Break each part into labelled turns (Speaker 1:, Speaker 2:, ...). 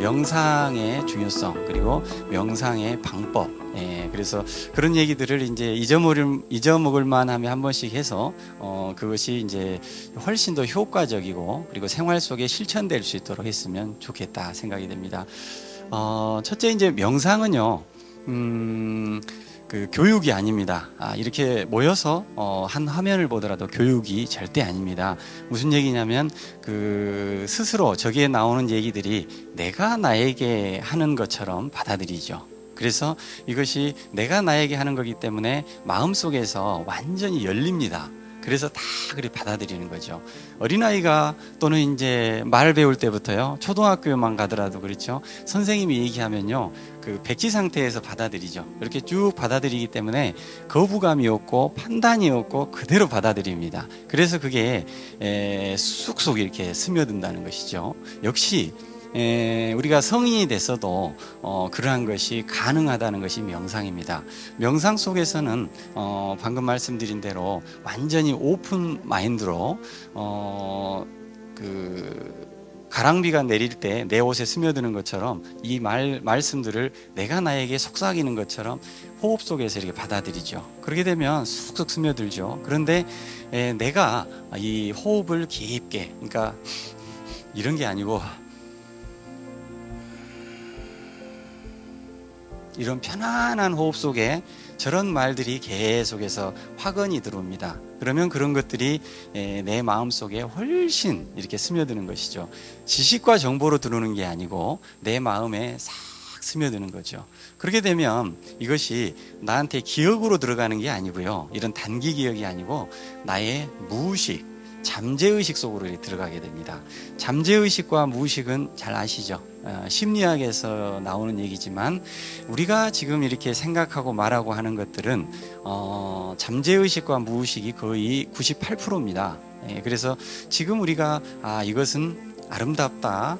Speaker 1: 명상의 중요성 그리고 명상의 방법, 그래서 그런 얘기들을 이제 잊어먹을 만하면 한 번씩 해서 그것이 이제 훨씬 더 효과적이고 그리고 생활 속에 실천될 수 있도록 했으면 좋겠다 생각이 됩니다. 첫째 이제 명상은요, 그 교육이 아닙니다. 이렇게 모여서 한 화면을 보더라도 교육이 절대 아닙니다. 무슨 얘기냐면 그 스스로 저기에 나오는 얘기들이 내가 나에게 하는 것처럼 받아들이죠. 그래서 이것이 내가 나에게 하는 거기 때문에 마음속에서 완전히 열립니다. 그래서 다 그리 받아들이는 거죠. 어린아이가 또는 이제 말 배울 때부터요, 초등학교만 가더라도 그렇죠. 선생님이 얘기하면요, 그 백지 상태에서 받아들이죠. 이렇게 쭉 받아들이기 때문에 거부감이 없고 판단이 없고 그대로 받아들입니다. 그래서 그게 쑥쑥 이렇게 스며든다는 것이죠. 역시 우리가 성인이 됐어도 그러한 것이 가능하다는 것이 명상입니다. 명상 속에서는 방금 말씀드린 대로 완전히 오픈 마인드로 그 가랑비가 내릴 때 내 옷에 스며드는 것처럼 이 말씀들을 내가 나에게 속삭이는 것처럼 호흡 속에서 이렇게 받아들이죠. 그렇게 되면 쑥쑥 스며들죠. 그런데 내가 이 호흡을 깊게, 그러니까 이런 게 아니고 이런 편안한 호흡 속에 저런 말들이 계속해서 확언이 들어옵니다. 그러면 그런 것들이 내 마음속에 훨씬 이렇게 스며드는 것이죠. 지식과 정보로 들어오는 게 아니고 내 마음에 싹 스며드는 거죠. 그렇게 되면 이것이 나한테 기억으로 들어가는 게 아니고요, 이런 단기 기억이 아니고 나의 무의식, 잠재의식 속으로 들어가게 됩니다. 잠재의식과 무의식은 잘 아시죠? 심리학에서 나오는 얘기지만 우리가 지금 이렇게 생각하고 말하고 하는 것들은 잠재의식과 무의식이 거의 98%입니다. 그래서 지금 우리가 이것은 아름답다,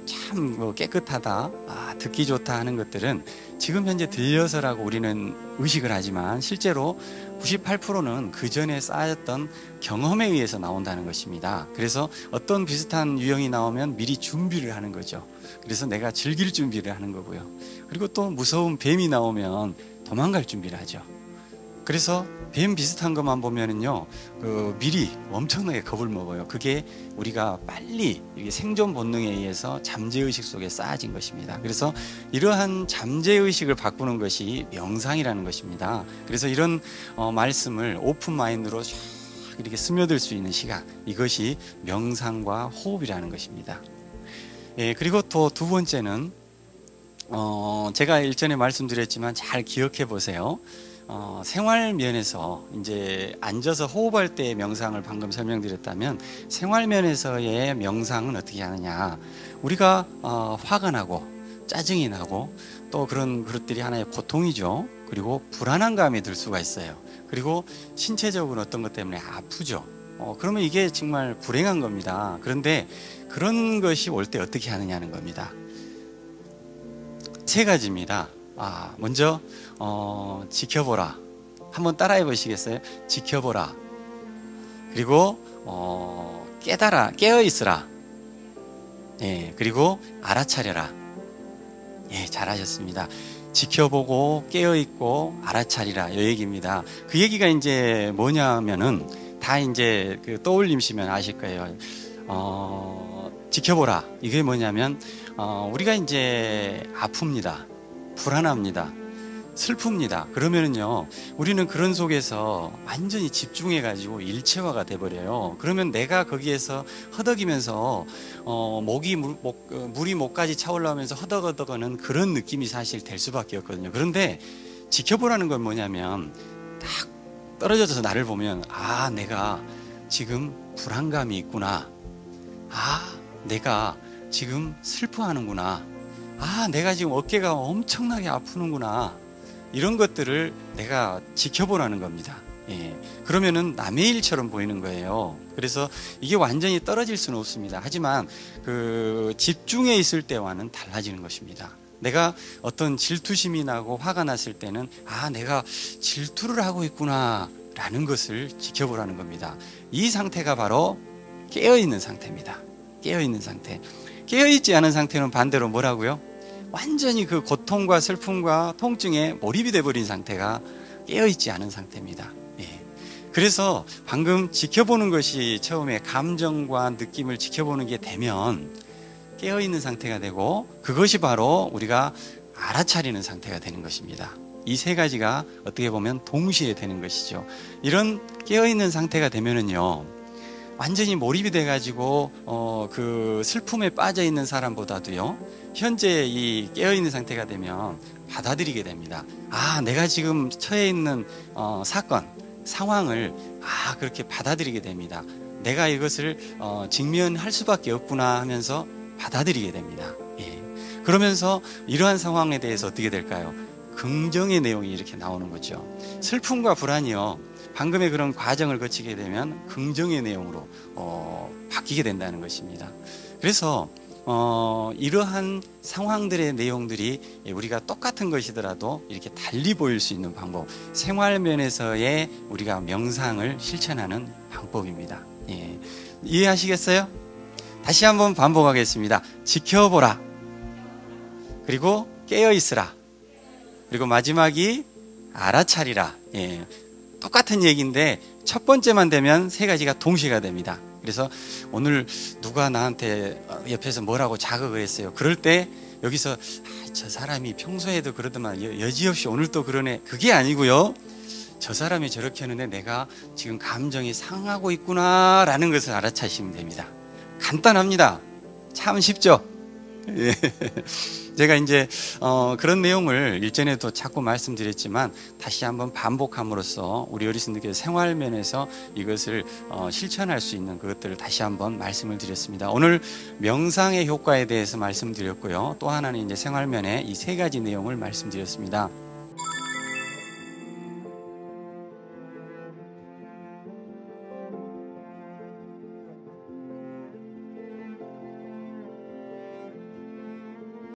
Speaker 1: 참 깨끗하다, 듣기 좋다 하는 것들은 지금 현재 들려서라고 우리는 의식을 하지만 실제로 98%는 그 전에 쌓였던 경험에 의해서 나온다는 것입니다. 그래서 어떤 비슷한 유형이 나오면 미리 준비를 하는 거죠. 그래서 내가 즐길 준비를 하는 거고요. 그리고 또 무서운 뱀이 나오면 도망갈 준비를 하죠. 그래서 뱀 비슷한 것만 보면은요, 미리 엄청나게 겁을 먹어요. 그게 우리가 빨리 생존 본능에 의해서 잠재의식 속에 쌓아진 것입니다. 그래서 이러한 잠재의식을 바꾸는 것이 명상이라는 것입니다. 그래서 이런 말씀을 오픈 마인드로 쫙 이렇게 스며들 수 있는 시간, 이것이 명상과 호흡이라는 것입니다. 그리고 또 두 번째는 제가 일전에 말씀드렸지만 잘 기억해 보세요. 생활 면에서 이제 앉아서 호흡할 때의 명상을 방금 설명드렸다면, 생활 면에서의 명상은 어떻게 하느냐, 우리가 화가 나고 짜증이 나고 또 그런 것들이 하나의 고통이죠. 그리고 불안한 감이 들 수가 있어요. 그리고 신체적으로 어떤 것 때문에 아프죠. 그러면 이게 정말 불행한 겁니다. 그런데 그런 것이 올 때 어떻게 하느냐는 겁니다. 세 가지입니다. 먼저 지켜보라. 한번 따라해 보시겠어요? 지켜보라. 그리고 깨달아, 깨어 있으라. 그리고 알아차려라. 잘하셨습니다. 지켜보고 깨어 있고 알아차리라, 이 얘기입니다. 그 얘기가 이제 뭐냐면은 다 이제 떠올리시면 아실 거예요. 지켜보라. 이게 뭐냐면 우리가 이제 아픕니다. 불안합니다. 슬픕니다. 그러면은요, 우리는 그런 속에서 완전히 집중해가지고 일체화가 돼버려요. 그러면 내가 거기에서 허덕이면서 물이 목까지 차올라오면서 허덕허덕하는 그런 느낌이 사실 될 수밖에 없거든요. 그런데 지켜보라는 건 뭐냐면 딱 떨어져서 나를 보면 내가 지금 불안감이 있구나. 내가 지금 슬퍼하는구나. 내가 지금 어깨가 엄청나게 아프는구나. 이런 것들을 내가 지켜보라는 겁니다. 그러면은 남의 일처럼 보이는 거예요. 그래서 이게 완전히 떨어질 수는 없습니다. 하지만 그 집중해 있을 때와는 달라지는 것입니다. 내가 어떤 질투심이 나고 화가 났을 때는 내가 질투를 하고 있구나 라는 것을 지켜보라는 겁니다. 이 상태가 바로 깨어있는 상태입니다. 깨어있는 상태. 깨어있지 않은 상태는 반대로 뭐라고요? 완전히 그 고통과 슬픔과 통증에 몰입이 돼버린 상태가 깨어있지 않은 상태입니다. 예. 그래서 방금 지켜보는 것이 처음에 감정과 느낌을 지켜보는 게 되면 깨어있는 상태가 되고, 그것이 바로 우리가 알아차리는 상태가 되는 것입니다. 이 세 가지가 어떻게 보면 동시에 되는 것이죠. 이런 깨어있는 상태가 되면은요, 완전히 몰입이 돼가지고 그 슬픔에 빠져 있는 사람보다도요, 현재 이 깨어있는 상태가 되면 받아들이게 됩니다. 아, 내가 지금 처해 있는 사건, 상황을 그렇게 받아들이게 됩니다. 내가 이것을 직면할 수밖에 없구나 하면서 받아들이게 됩니다. 예. 그러면서 이러한 상황에 대해서 어떻게 될까요? 긍정의 내용이 이렇게 나오는 거죠. 슬픔과 불안이요, 방금의 그런 과정을 거치게 되면 긍정의 내용으로 바뀌게 된다는 것입니다. 그래서 이러한 상황들의 내용들이 우리가 똑같은 것이더라도 이렇게 달리 보일 수 있는 방법, 생활면에서의 우리가 명상을 실천하는 방법입니다. 예. 이해하시겠어요? 다시 한번 반복하겠습니다. 지켜보라, 그리고 깨어있으라, 그리고 마지막이 알아차리라. 예. 똑같은 얘기인데 첫 번째만 되면 세 가지가 동시에가 됩니다. 그래서 오늘 누가 나한테 옆에서 뭐라고 자극을 했어요. 그럴 때 여기서 저 사람이 평소에도 그러더만 여지없이 오늘 또 그러네, 그게 아니고요, 저 사람이 저렇게 하는데 내가 지금 감정이 상하고 있구나 라는 것을 알아차시면 됩니다. 간단합니다. 참 쉽죠? 예. 제가 이제 그런 내용을 일전에도 자꾸 말씀드렸지만 다시 한번 반복함으로써 우리 어르신들께서 생활면에서 이것을 실천할 수 있는 그것들을 다시 한번 말씀을 드렸습니다. 오늘 명상의 효과에 대해서 말씀드렸고요, 또 하나는 이제 생활면에 이 세 가지 내용을 말씀드렸습니다.